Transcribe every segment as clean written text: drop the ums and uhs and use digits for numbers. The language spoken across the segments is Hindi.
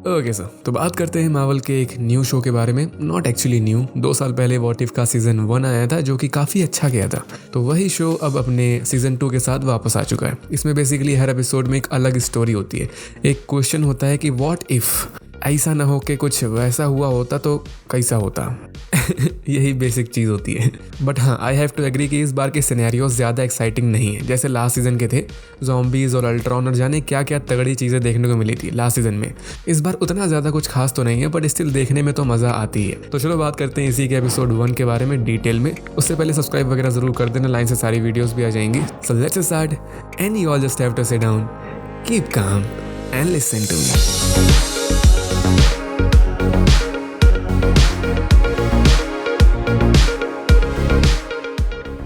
ओके सर, तो बात करते हैं मार्वल के एक न्यू शो के बारे में। नॉट एक्चुअली न्यू, 2 साल पहले व्हाट इफ का सीजन 1 आया था जो कि काफ़ी अच्छा गया था। तो वही शो अब अपने सीजन 2 के साथ वापस आ चुका है। इसमें बेसिकली हर एपिसोड में एक अलग स्टोरी होती है। एक क्वेश्चन होता है कि व्हाट इफ ऐसा ना हो कि कुछ वैसा हुआ होता तो कैसा होता। यही बेसिक चीज़ होती है। बट हाँ, आई हैव टू एग्री कि इस बार के सिनेरियोज ज़्यादा एक्साइटिंग नहीं है जैसे लास्ट सीजन के थे। ज़ॉम्बीज़ और अल्ट्रॉन और जाने क्या क्या तगड़ी चीज़ें देखने को मिली थी लास्ट सीजन में। इस बार उतना ज़्यादा कुछ खास तो नहीं है, बट स्टिल देखने में तो मज़ा आती है। तो चलो बात करते हैं इसी के एपिसोड 1 के बारे में डिटेल में। उससे पहले सब्सक्राइब वगैरह जरूर कर देना, लाइन से सारी वीडियोज़ भी आ जाएंगी। So let's start and you all just have to sit down, keep calm and listen to me.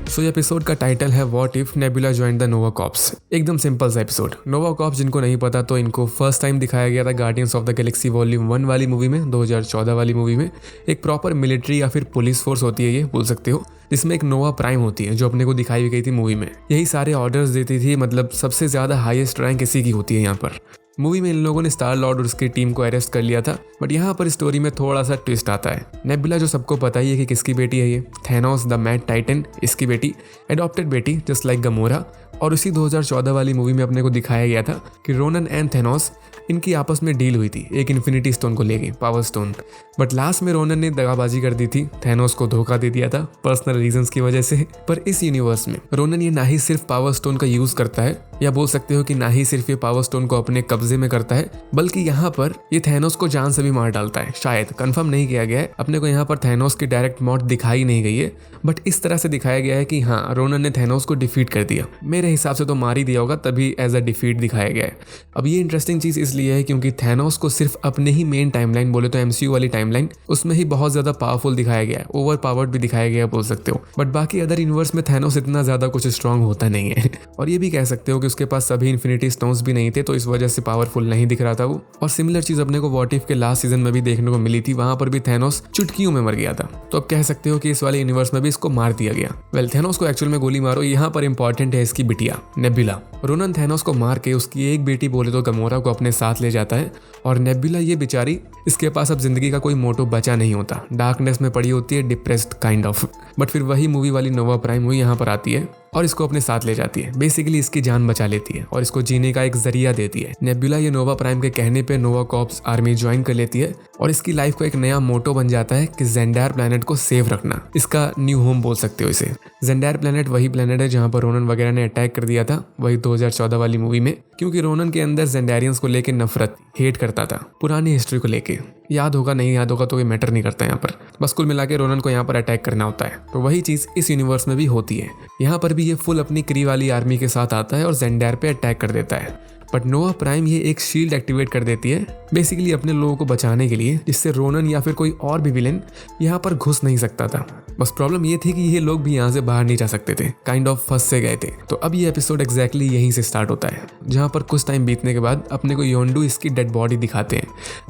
So ये एपिसोड का टाइटल है what if Nebula joined the Nova Corps. एकदम सिंपल सा एपिसोड। नोवा कॉर्प्स जिनको नहीं पता तो इनको फर्स्ट टाइम दिखाया गया था guardians of the Galaxy volume 1 वाली मूवी में, 2014 वाली मूवी में। एक प्रॉपर मिलिट्री या फिर पुलिस फोर्स होती है, ये बोल सकते हो, जिसमें एक नोवा प्राइम होती है जो अपने को दिखाई भी गई थी मूवी में। यही सारे ऑर्डर्स देती थी, मतलब सबसे ज्यादा हाईएस्ट रैंक इसी की होती है यहाँ पर। मूवी में इन लोगों ने स्टार लॉर्ड और उसकी टीम को अरेस्ट कर लिया था। बट यहाँ पर स्टोरी में थोड़ा सा ट्विस्ट आता है। नेबुला जो सबको पता ही है कि किसकी बेटी है, ये थैनोस द मैड टाइटन, इसकी बेटी, एडॉप्टेड बेटी जस्ट लाइक गमोरा। और उसी 2014 वाली मूवी में अपने को दिखाया गया था कि रोनन एंड थैनोस इनकी आपस में डील हुई थी एक इन्फिनिटी स्टोन को लेके, पावर स्टोन। बट लास्ट में रोनन ने दगाबाजी कर दी थी, थैनोस को धोखा दे दिया था पर्सनल रीजंस की वजह से। पर इस यूनिवर्स में रोनन ये ना ही सिर्फ पावर स्टोन का यूज करता है, या बोल सकते हो कि ना ही सिर्फ ये पावर स्टोन को अपने कब्जे में करता है, बल्कि यहाँ पर ये थैनोस को जान से भी मार डालता है। शायद कंफर्म नहीं किया गया है, अपने को यहाँ पर थैनोस की डायरेक्ट मौत दिखाई नहीं गई है, बट इस तरह से दिखाया गया है कि हाँ, रोनन ने थैनोस को डिफीट कर दिया। मेरे हिसाब से तो मार ही दिया होगा, तभी एज अ डिफीट दिखाया गया है। अब ये इंटरेस्टिंग चीज इसलिए है क्योंकि थैनोस को सिर्फ अपने ही मेन टाइमलाइन, बोले तो एमसीयू वाली टाइमलाइन, उसमें ही बहुत ज्यादा पावरफुल दिखाया गया है, ओवर पावर्ड भी दिखाया गया है बोल सकते हो। बट बाकी अदर यूनिवर्स में थैनोस इतना ज्यादा कुछ स्ट्रांग होता नहीं है। और ये भी कह सकते हो कि उसके पास सभी इन्फिनिटी स्टोन्स भी नहीं थे, तो इस वजह से पावरफुल नहीं दिख रहा था वो। और सिमिलर चीज अपने को व्हाट इफ के लास्ट सीजन में भी देखने को मिली थी, वहां पर भी थैनोस चुटकियों में मर गया था। तो अब कह सकते हो कि इस वाले यूनिवर्स में भी इसको मार दिया गया। वेल, थैनोस को एक्चुअल में गोली मारो, यहाँ पर इंपॉर्टेंट है इसकी बिटिया नेबुला। रोनन थैनोस को मार के उसकी एक बेटी बोले तो गमोरा को अपने साथ ले जाता है। और नेबुला ये बेचारी, इसके पास अब जिंदगी का कोई मोटो बचा नहीं होता, डार्कनेस में पड़ी होती है, डिप्रेस्ड काइंड ऑफ। बट फिर वही मूवी वाली नोवा प्राइम हुई यहाँ पर आती है और इसको अपने साथ ले जाती है। बेसिकली इसकी जान बचा लेती है और इसको जीने का एक जरिया देती है। नेबुला ये नोवा प्राइम के कहने पे नोवा कॉर्प्स आर्मी ज्वाइन कर लेती है और इसकी लाइफ को एक नया मोटो बन जाता है कि ज़ेंडार प्लेनेट को सेव रखना। इसका न्यू होम बोल सकते हो इसे। ज़ेंडार प्लेनेट वही प्लेनेट है जहाँ पर रोनन वगैरह ने अटैक कर दिया था, वही 2014 वाली मूवी में, क्योंकि रोनन के अंदर ज़ेंडारियंस को लेकर नफरत, हेट करता था पुरानी हिस्ट्री को लेके। याद होगा नहीं याद होगा तो ये मैटर नहीं करता यहाँ पर, बस कुल मिला के रोनन को यहाँ पर अटैक करना होता है। तो वही चीज़ इस यूनिवर्स में भी होती है। यहाँ पर भी ये फुल अपनी क्री वाली आर्मी के साथ आता है और ज़ेंडार पे अटैक कर देता है। बट नोवा प्राइम ये एक शील्ड एक्टिवेट कर देती है बेसिकली अपने लोगों को बचाने के लिए, जिससे रोनन या फिर कोई और भी विलेन यहाँ पर घुस नहीं सकता था। बस प्रॉब्लम ये थी कि ये लोग भी यहाँ से बाहर नहीं जा सकते थे, काइंड ऑफ फंस से गए थे। तो अब ये एपिसोड एग्जैक्टली यहीं से स्टार्ट होता है, जहाँ पर कुछ टाइम बीतने के बाद अपने को योंडू इसकी डेड बॉडी दिखाते हैं।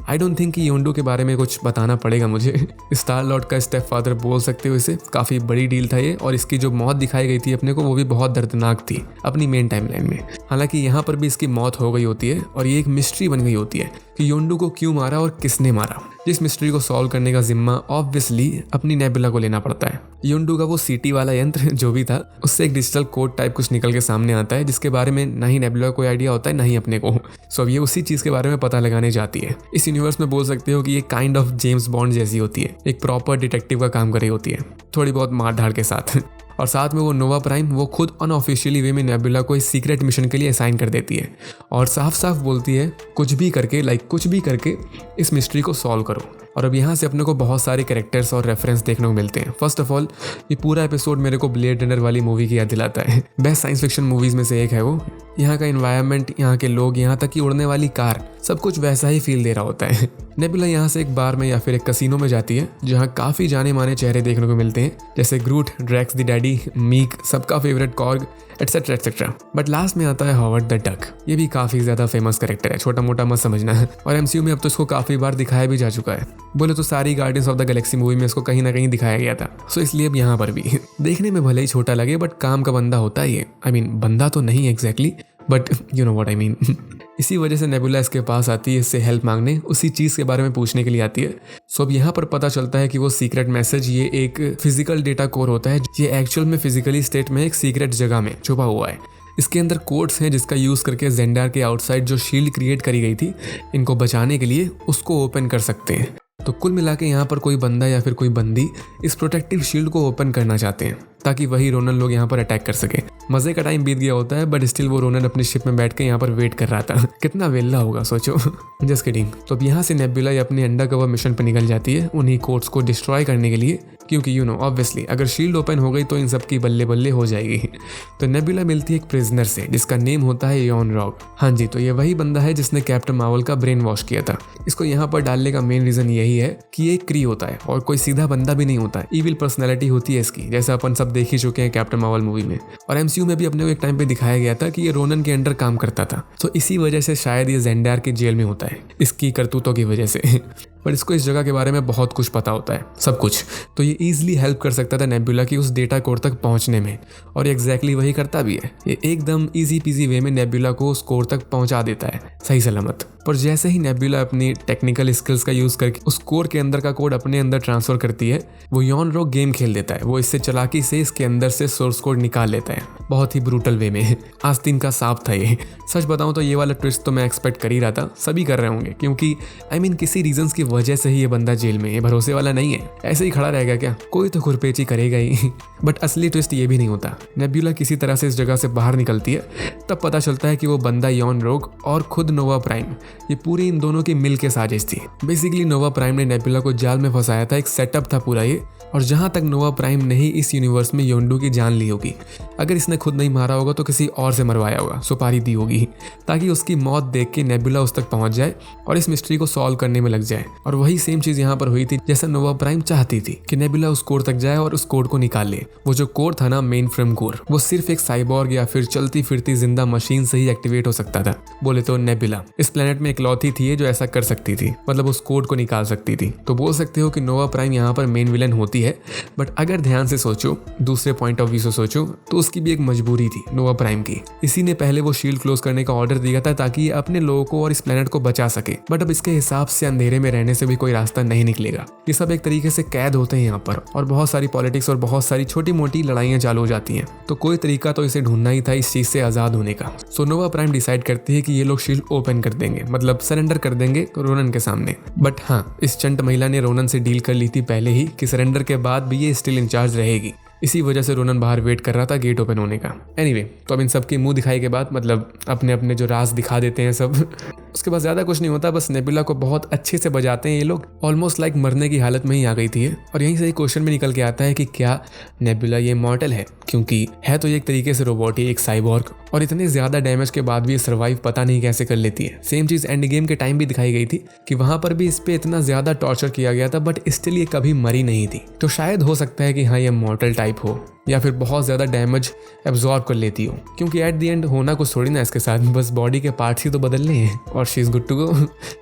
आई डोंट थिंक कि योंडू के बारे में कुछ बताना पड़ेगा मुझे। स्टार लॉर्ड का स्टेप फादर बोल सकते हो इसे, काफी बड़ी डील था ये। और इसकी जो मौत दिखाई गई थी अपने को, वो भी बहुत दर्दनाक थी अपनी मेन टाइमलाइन में। हालांकि यहाँ पर भी इसकी मौत हो गई होती है और ये एक मिस्ट्री बन गई होती है कि योंडू को क्यों मारा और किसने मारा। जिस मिस्ट्री को सॉल्व करने का जिम्मा ऑब्वियसली अपनी नेबुला को लेना पड़ता है। योंडू का वो सीटी वाला यंत्र जो भी था, उससे एक डिजिटल कोड टाइप कुछ निकल के सामने आता है, जिसके बारे में ना ही नेबुला को कोई आइडिया होता है ना ही अपने को। सो अब ये उसी चीज के बारे में पता लगाने जाती है। इस यूनिवर्स में बोल सकते हो कि ये काइंड ऑफ जेम्स बॉन्ड जैसी होती है, एक प्रॉपर डिटेक्टिव का काम कर रही होती है, थोड़ी बहुत मार धाड़ के साथ। और साथ में वो नोवा प्राइम वो खुद अनऑफिशियली वे में नेबुला को इस सीक्रेट मिशन के लिए असाइन कर देती है और साफ साफ बोलती है कुछ भी करके, कुछ भी करके इस मिस्ट्री को सॉल्व करो। और अब यहाँ से अपने को बहुत सारे कैरेक्टर्स और रेफरेंस देखने को मिलते हैं। फर्स्ट ऑफ ऑल, ये पूरा एपिसोड मेरे को ब्लेड रनर वाली मूवी की याद दिलाता है। बेस्ट साइंस फिक्शन मूवीज में से एक है वो। यहाँ का एनवायरनमेंट, यहाँ के लोग, यहाँ तक कि उड़ने वाली कार, सब कुछ वैसा ही फील दे रहा होता है। नेबुला यहाँ से एक बार में या फिर एक कसिनो में जाती है, जहाँ काफी जाने माने चेहरे देखने को मिलते हैं, जैसे ग्रूट, ड्रैक्स द डैडी, मीक, सबका favourite Korg, etcetera etcetera. But last में आता है हॉवर्ड द डक। ये भी काफी ज्यादा फेमस कैरेक्टर है, छोटा मोटा मत समझना है। और एमसीयू में अब तो इसको काफी बार दिखाया भी जा चुका है, बोले तो सारी guardians of the Galaxy movie में इसको कहीं ना कहीं दिखाया गया था। सो इसलिए अब यहाँ पर भी देखने में भले ही छोटा लगे, बट काम का बंदा होता है ये। आई मीन बंदा तो नहीं exactly, but you know what I mean. इसी वजह से नेबुला इसके पास आती है इससे हेल्प मांगने, उसी चीज़ के बारे में पूछने के लिए आती है। सो अब यहाँ पर पता चलता है कि वो सीक्रेट मैसेज ये एक फिजिकल डेटा कोर होता है, ये एक्चुअल में फिजिकली स्टेट में एक सीक्रेट जगह में छुपा हुआ है। इसके अंदर कोड्स हैं जिसका यूज़ करके जेंडार के आउटसाइड जो शील्ड क्रिएट करी गई थी इनको बचाने के लिए उसको ओपन कर सकते हैं। तो कुल मिला के यहाँ पर कोई बंदा या फिर कोई बंदी इस प्रोटेक्टिव शील्ड को ओपन करना चाहते हैं ताकि वही रोनन लोग यहाँ पर अटैक कर सके। मजे का टाइम बीत गया होता है बट स्टिल वो रोनन अपनी शिप में बैठ के यहाँ पर वेट कर रहा था। कितना वेल्ला होगा सोचो। Just kidding. तो अब यहाँ से नेबुला अपनी अंडर कवर मिशन पर निकल जाती है उन्हीं कोड्स को डिस्ट्रॉय करने के लिए, क्योंकि यू नो ऑब्वियसली अगर शील्ड ओपन हो गई तो इन सब की बल्ले बल्ले हो जाएगी। तो नेबुला मिलती है एक प्रिजनर से जिसका नेम होता है यॉन रॉग। हाँ जी, तो ये वही बंदा है जिसने कैप्टन मार्वल का ब्रेन वॉश किया था। इसको यहाँ पर डालने का मेन रीजन यही है कि ये क्री होता है और कोई सीधा बंदा भी नहीं होता, ईविल पर्सनैलिटी होती है इसकी, जैसा अपन सब देख ही चुके हैं कैप्टन मार्वल मूवी में। और एमसीयू में भी अपने को एक टाइम पे दिखाया गया था कि ये रोनन के अंडर काम करता था। तो इसी वजह से शायद ये जेंडार की जेल में होता है, इसकी करतूतों की वजह से। पर इसको इस जगह के बारे में बहुत कुछ पता होता है, सब कुछ। तो ये ईजिली हेल्प कर सकता था नेबुला की उस डेटा कोड तक पहुंचने में, और एग्जैक्टली वही करता भी है। ये एकदम इजी पीजी वे में नेबुला को उस कोड तक पहुंचा देता है सही सलामत। पर जैसे ही नेबुला अपनी टेक्निकल स्किल्स का यूज करके उस कोड के अंदर का कोड अपने अंदर ट्रांसफर करती है, वो यॉन रॉग गेम खेल देता है। वो इससे चालाकी से इसके अंदर से सोर्स कोड निकाल लेता है, बहुत ही ब्रूटल वे में। आस्तीन का सांप था ये। सच बताऊं तो ये वाला ट्विस्ट तो मैं एक्सपेक्ट कर ही रहा था, सभी कर रहे होंगे, क्योंकि किसी रीजंस की वजह से ही ये बंदा जेल में, ये भरोसे वाला नहीं है, ऐसे ही खड़ा रहेगा क्या, कोई तो खुरपेची करेगा ही। बट असली ट्विस्ट ये भी नहीं होता। नेबुला किसी तरह से इस जगह से बाहर निकलती है, तब पता चलता है कि वो बंदा यॉन रॉग और खुद नोवा प्राइम, ये पूरी इन दोनों की मिल के साजिश थी। बेसिकली नोवा प्राइम ने नेबुला को जाल में फंसाया था, एक सेटअप था पूरा ये। और जहां तक नोवा प्राइम ने ही इस यूनिवर्स में योंडू की जान ली होगी, अगर इसने खुद नहीं मारा होगा तो किसी और से मरवाया होगा, सुपारी दी होगी, ताकि उसकी मौत देख के नेबुला उस तक पहुंच जाए और इस मिस्ट्री को सॉल्व करने में लग जाए। और वही सेम चीज यहाँ पर हुई थी जैसा नोवा प्राइम चाहती थी कि नेबुला उस कोड तक जाए और उस कोड को निकाल ले। वो जो कोड था ना, मेन फ्रेम कोर, वो सिर्फ एक साइबॉर्ग या फिर चलती फिरती जिंदा मशीन से ही एक्टिवेट हो सकता था। बोले तो नेबुला इस प्लेनेट में इकलौती थी जो ऐसा कर सकती थी, मतलब उस कोड को निकाल सकती थी। तो बोल सकते हो कि नोवा प्राइम यहाँ पर मेन विलन होती है। बट अगर ध्यान से सोचो, दूसरे पॉइंट ऑफ व्यू से सोचो, तो उसकी भी एक मजबूरी थी नोवा प्राइम की। इसी ने पहले वो शील्ड क्लोज करने का ऑर्डर दिया था ताकि ये अपने लोगों को और इस प्लेनेट को बचा सके। बट अब इसके हिसाब से अंधेरे में रहने से भी कोई रास्ता नहीं निकलेगा। ये सब एक तरीके से कैद होते हैं यहाँ पर, और बहुत सारी पॉलिटिक्स और बहुत सारी छोटी मोटी लड़ाइयाँ चालू हो जाती हैं। तो कोई तरीका तो इसे ढूंढना ही था इस चीज से आजाद होने का। सो नोवा प्राइम डिसाइड करती है कि ये लोग शील्ड ओपन कर देंगे, मतलब सरेंडर कर देंगे रोनन के सामने। बट हाँ, इस चंट महिला ने रोनन से डील कर ली थी पहले ही कि सरेंडर के बाद भी ये स्टिल इंचार्ज रहेगी। इसी वजह से रोनन बाहर वेट कर रहा था गेट ओपन होने का। एनीवे, तो अब इन सब के मुंह दिखाई के बाद, मतलब अपने अपने जो राज दिखा देते हैं सब, उसके बाद ज्यादा कुछ नहीं होता। बस नेबुला को बहुत अच्छे से बजाते हैं ये लोग। ऑलमोस्ट लाइक मरने की हालत में ही आ गई थी। और यहीं से एक क्वेश्चन भी निकल के आता है कि क्या नेबुला ये मॉर्टल है, क्योंकि है तो ये एक तरीके से रोबोट ही, एक साइबॉर्ग, और इतने ज्यादा डैमेज के बाद भी ये सर्वाइव पता नहीं कैसे कर लेती है। सेम चीज एंड गेम के टाइम भी दिखाई गई थी कि वहां पर भी इस पे इतना ज्यादा टॉर्चर किया गया था, बट स्टिल ये कभी मरी नहीं थी। तो शायद हो सकता है कि हाँ, ये मॉर्टल टाइप हो या फिर बहुत ज़्यादा डैमेज एब्जॉर्ब कर लेती हो, क्योंकि एट द एंड होना कुछ थोड़ी ना इसके साथ, बस बॉडी के पार्ट्स ही तो बदलने हैं और she is good to go.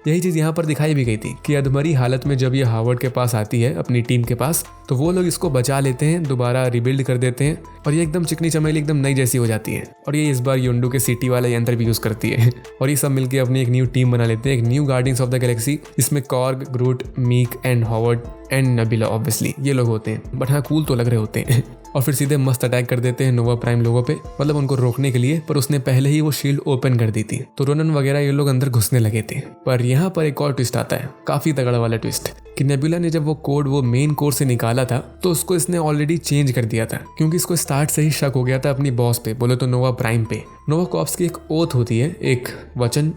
यही चीज़ यहाँ पर दिखाई भी गई थी कि अधमरी हालत में जब ये हार्वर्ड के पास आती है अपनी टीम के पास, तो वो लोग इसको बचा लेते हैं, दोबारा रिबिल्ड कर देते हैं और ये एकदम चिकनी चमेली एकदम नई जैसी हो जाती है। और ये इस बार योंडू के सिटी वाला यंत्र भी यूज़ करती है और ये सब मिलकर अपनी एक न्यू टीम बना लेते हैं, एक new Guardians of the Galaxy, जिसमें Korg, Groot, Miek and Howard and Nebula obviously ये लोग होते हैं। बट हाँ, कूल तो लग रहे होते हैं। और फिर सीधे मस्त अटैक कर देते हैं नोवा प्राइम लोगों पे, मतलब उनको रोकने के लिए। पर उसने पहले ही वो शील्ड ओपन कर दी थी, तो रोनन वगैरह ये लोग अंदर घुसने लगे थे। पर यहाँ पर एक और ट्विस्ट आता है, काफी तगड़ा वाला ट्विस्ट, कि नेबुला ने जब वो कोड वो मेन कोड से निकाला था तो उसको इसने ऑलरेडी चेंज कर दिया था, क्योंकि इसको स्टार्ट से ही शक हो गया था अपनी बॉस पे, बोले तो नोवा प्राइम पे। नोवा कॉर्प्स की एक ओथ होती है, एक वचन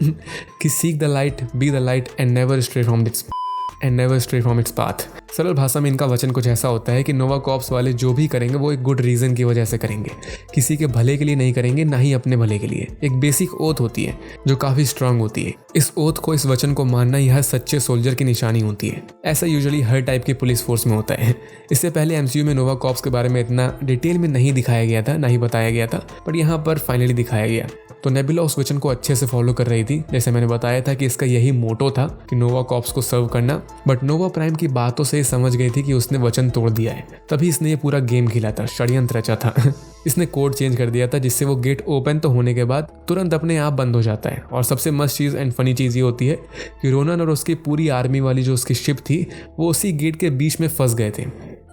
कि seek the light, be the light and never stray from its path. सरल भाषा में इनका वचन कुछ ऐसा होता है कि नोवा कॉर्प्स वाले जो भी करेंगे वो एक गुड रीजन की वजह से करेंगे, किसी के भले के लिए नहीं करेंगे, ना ही अपने भले के लिए। एक बेसिक ओथ होती है जो काफी स्ट्रांग होती है। इस ओथ को, इस वचन को मानना ही हर सच्चे सोल्जर की निशानी होती है। ऐसा यूजुअली हर टाइप की पुलिस फोर्स में होता है। इससे पहले एमसीयू में नोवा कॉर्प्स के बारे में इतना डिटेल में नहीं दिखाया गया था, ना ही बताया गया था, पर यहाँ पर फाइनली दिखाया गया। तो नेबुला उस वचन को अच्छे से फॉलो कर रही थी, जैसे मैंने बताया था कि इसका यही मोटो था कि नोवा कॉर्प्स को सर्व करना। बट नोवा प्राइम की बातों से समझ गई थी कि उसने वचन तोड़ दिया है, तभी इसने ये पूरा गेम खेला था, षड्यंत्र रचा था। इसने कोड चेंज कर दिया था जिससे वो गेट ओपन तो होने के बाद तुरंत अपने आप बंद हो जाता है। और सबसे मस्त चीज़ एंड फनी चीज़ ये होती है कि रोनन और उसकी पूरी आर्मी वाली जो उसकी शिप थी वो उसी गेट के बीच में फंस गए थे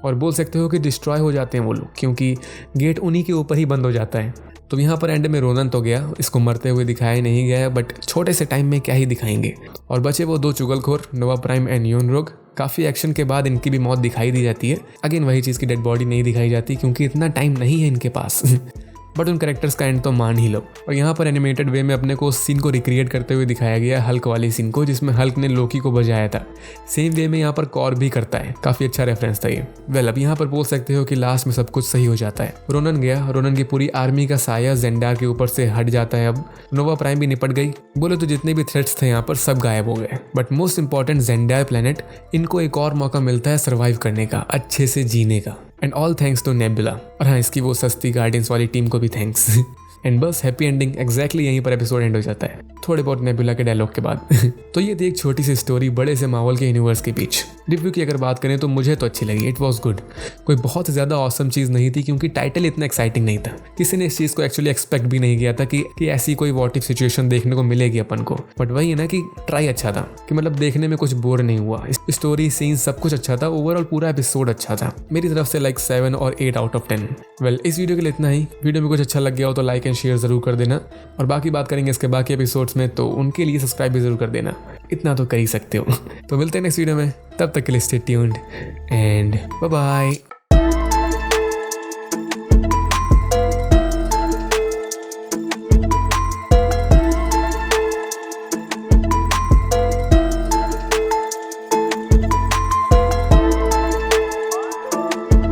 और बोल सकते हो कि डिस्ट्रॉय हो जाते हैं वो लोग, क्योंकि गेट उन्हीं के ऊपर ही बंद हो जाता है। तो यहाँ पर एंड में रोनन तो गया, इसको मरते हुए दिखाया नहीं गया है, बट छोटे से टाइम में क्या ही दिखाएंगे। और बचे वो दो चुगलखोर, नोवा प्राइम एंड योनरोग। काफ़ी एक्शन के बाद इनकी भी मौत दिखाई दी जाती है। अगेन वही चीज़ की डेड बॉडी नहीं दिखाई जाती क्योंकि इतना टाइम नहीं है इनके पास बट उन कैरेक्टर्स का एंड तो मान ही लो। और यहाँ पर एनिमेटेड वे में अपने को उस सीन को रिक्रिएट करते हुए दिखाया गया, हल्क वाली सीन को जिसमें हल्क ने लोकी को बजाया था। सेम वे में यहाँ पर कॉर भी करता है, काफ़ी अच्छा रेफरेंस था ये। वेल अब यहाँ पर बोल सकते हो कि लास्ट में सब कुछ सही हो जाता है। रोनन गया, रोनन की पूरी आर्मी का साया जेंडार के ऊपर से हट जाता है। अब नोवा प्राइम भी निपट गई। बोले तो जितने भी थ्रेट्स थे यहाँ पर सब गायब हो गए। But most important gender planet, इनको एक और मौका मिलता है सर्वाइव करने का, अच्छे से जीने का। And all thanks to Nebula. और हाँ, इसकी वो सस्ती गार्डियंस वाली टीम को भी थैंक्स एंड बस हैप्पी एंडिंग एग्जैक्टली यहीं पर एपिसोड एंड हो जाता है, थोड़े बहुत नेबुला के डायलॉग के बाद तो ये थी एक छोटी सी स्टोरी बड़े से मार्वल के यूनिवर्स के बीच। रिव्यू की अगर बात करें तो मुझे तो अच्छी लगी, इट वॉज गुड। कोई बहुत ज़्यादा ऑसम चीज़ नहीं थी क्योंकि टाइटल इतना एक्साइटिंग नहीं था। किसी ने इस चीज़ को एक्चुअली एक्सपेक्ट भी नहीं किया था कि ऐसी कोई वॉट इफ सिचुएशन देखने को मिलेगी अपन को। बट वही है ना कि ट्राई अच्छा था, कि मतलब देखने में कुछ बोर नहीं हुआ। स्टोरी सीन सब कुछ अच्छा था, ओवरऑल पूरा एपिसोड अच्छा था। मेरी तरफ से लाइक 7 और 8 आउट ऑफ 10। वेल इस वीडियो के लिए इतना ही। वीडियो में कुछ अच्छा लग गया हो तो लाइक एंड शेयर जरूर कर देना, और बाकी बात करेंगे इसके बाकी एपिसोड्स में, तो उनके लिए सब्सक्राइब भी जरूर कर देना, इतना तो कर ही सकते हो। तो मिलते हैं नेक्स्ट वीडियो में, तब तक के लिए stay tuned and bye bye.